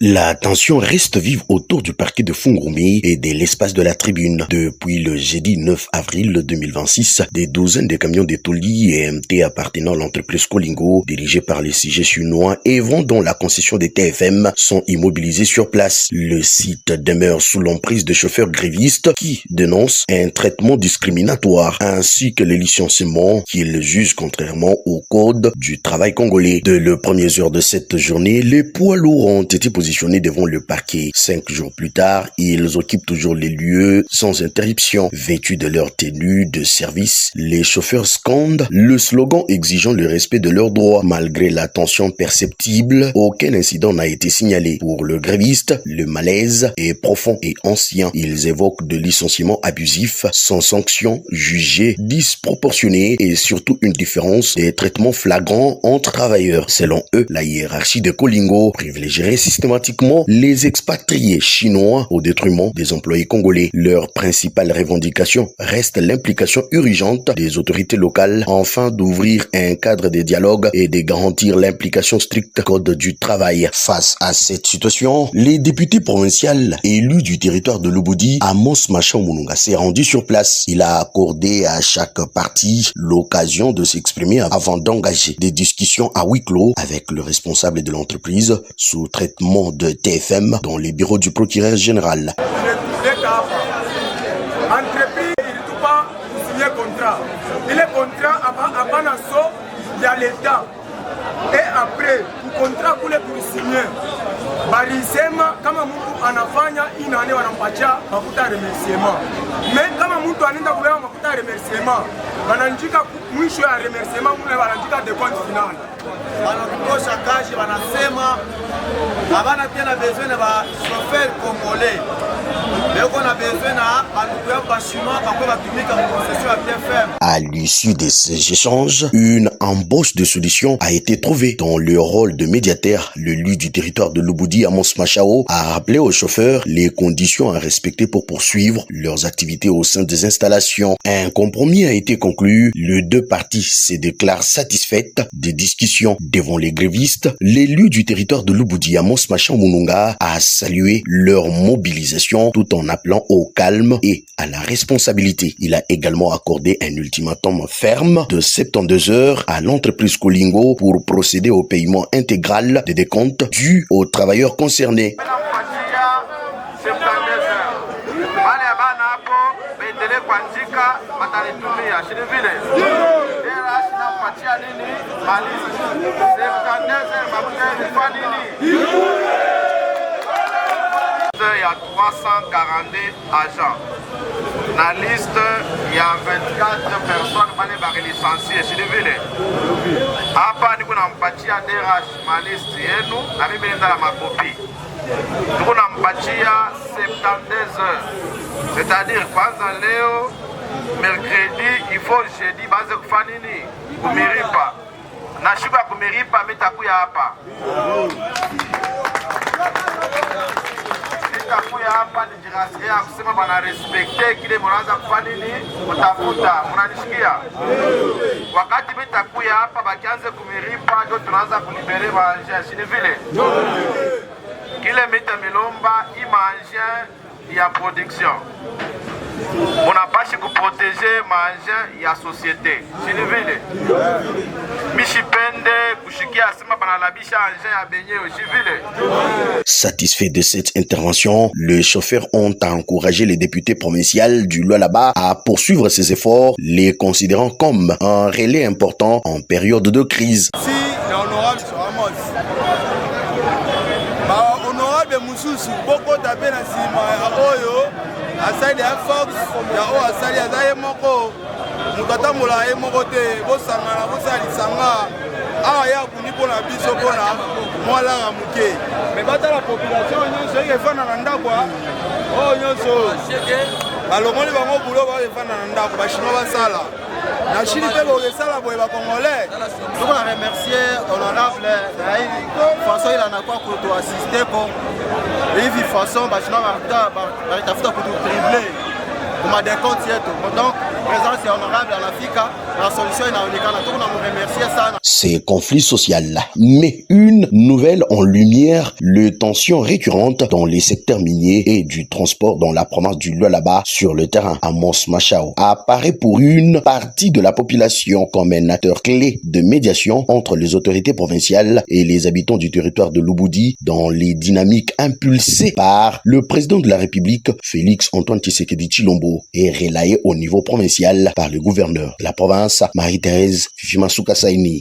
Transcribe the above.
La tension reste vive autour du parquet de Fungumi et de l'espace de la tribune. Depuis le jeudi 9 avril 2026, des douzaines de camions de Toli et MT appartenant à l'entreprise Colingo, dirigés par les CG chinois et vendant la concession des TFM, sont immobilisés sur place. Le site demeure sous l'emprise de chauffeurs grévistes qui dénoncent un traitement discriminatoire ainsi que les licenciements qu'ils jugent contrairement au code du travail congolais. Dès les premières heures de cette journée, les poids lourds ont été positionnés devant le parquet. 5 jours plus tard, ils occupent toujours les lieux sans interruption. Vêtus de leur tenue de service, les chauffeurs scandent le slogan exigeant le respect de leurs droits. Malgré la tension perceptible, aucun incident n'a été signalé. Pour le gréviste, le malaise est profond et ancien. Ils évoquent de licenciements abusifs sans sanction, jugés disproportionnés et surtout une différence des traitements flagrants entre travailleurs. Selon eux, la hiérarchie de Colingo privilégierait systématiquement les expatriés chinois au détriment des employés congolais. Leur principale revendication reste l'implication urgente des autorités locales afin d'ouvrir un cadre de dialogue et de garantir l'implication stricte code du travail. Face à cette situation, les députés provinciaux élus du territoire de Lubudi, Amos Machao Mununga, s'est rendu sur place. Il a accordé à chaque partie l'occasion de s'exprimer avant d'engager des discussions à huis clos avec le responsable de l'entreprise sous traitement de TFM dans les bureaux du procureur général. Entreprise, il ne peut pas signer contrat. Il est contrat avant l'assaut, il y a l'État. Et après, le contrat pour signer. Barisema, kama mtu anafanya inane wanampatia mafuta ya remerciement. Mais kama mtu anaenda kubeba mafuta ya remerciement, wananjika mwisho ya remerciement mune wananjika de compte final. Wanatosha kazi wanasema habana tena besoin ba chauffeur congolais. À l'issue de ces échanges, une embauche de solutions a été trouvée. Dans le rôle de médiateur, l'élu du territoire de Lubudi, Amos Machao, a rappelé aux chauffeurs les conditions à respecter pour poursuivre leurs activités au sein des installations. Un compromis a été conclu. Les deux parties se déclarent satisfaites des discussions. Devant les grévistes, l'élu du territoire de Lubudi, Amos Machao Mununga, a salué leur mobilisation tout en appelant au calme et à la responsabilité. Il a également accordé un ultimatum ferme de 72 heures à l'entreprise Colingo pour procéder au paiement intégral des décomptes dus aux travailleurs concernés. Il y a 342 agents. Dans la liste, il y a 24 personnes qui sont licenciées chez les villes. Après, nous avons parti à DRH, ma liste, nous avons mis dans ma copie. Nous avons parti à 72 heures. C'est-à-dire, quand Léo, mercredi, il faut jeudi, base de Fanini, pour Méripa. Nashuka pour Méripa, mais t'as couillé à pas. Kuya hapa ni jirasiria kusema bana respecte kile mnaanza kufanya nini utafuta mnanisikia wakati mitakuya hapa bakianze kumiripa ndio tunaanza kulibere maanje chini vile kile mita milomba imanje ya production unapashi kuproteger maanje ya société chini vile mishipende kushikia sema banalabisha anje ya benye chivile. Satisfait de cette intervention, les chauffeurs ont encouragé les députés provinciaux du Lualaba à poursuivre ces efforts, les considérant comme un relais important en période de crise. Si l'honorable Ramos, honorable Moussoussou, beaucoup d'abel à Sima, à Oyo, à Sali à Fox, à Sali à Zayemoko, Mukatamola et Morote, Bosanga, Bosali Sanga. Ah, il y a un peu de biso bona moi la muke mais bata la population nyonso efana na ndako oh nyonso balongoli bango bulo ba efana na ndako ba chinois basala na chini pe bo esala boye ba congolais donc on remercier honorable façon il en a quoi pour assister pour hivi façon ba chinois ba tafuta pour dribbler kuma des comptes yetu donc présence honorable à l'Afrique la solution inaonekana. Tuko remercier sana. Ces conflits sociaux met une nouvelle en lumière les tensions récurrentes dans les secteurs miniers et du transport dans la province du Lualaba. Sur le terrain, Amos Machao apparaît pour une partie de la population comme un acteur clé de médiation entre les autorités provinciales et les habitants du territoire de Lubudi dans les dynamiques impulsées par le président de la République, Félix Antoine Tshisekedi Tshilombo, et relayées au niveau provincial par le gouverneur de la province, Marie-Thérèse Fifimasuka Saini.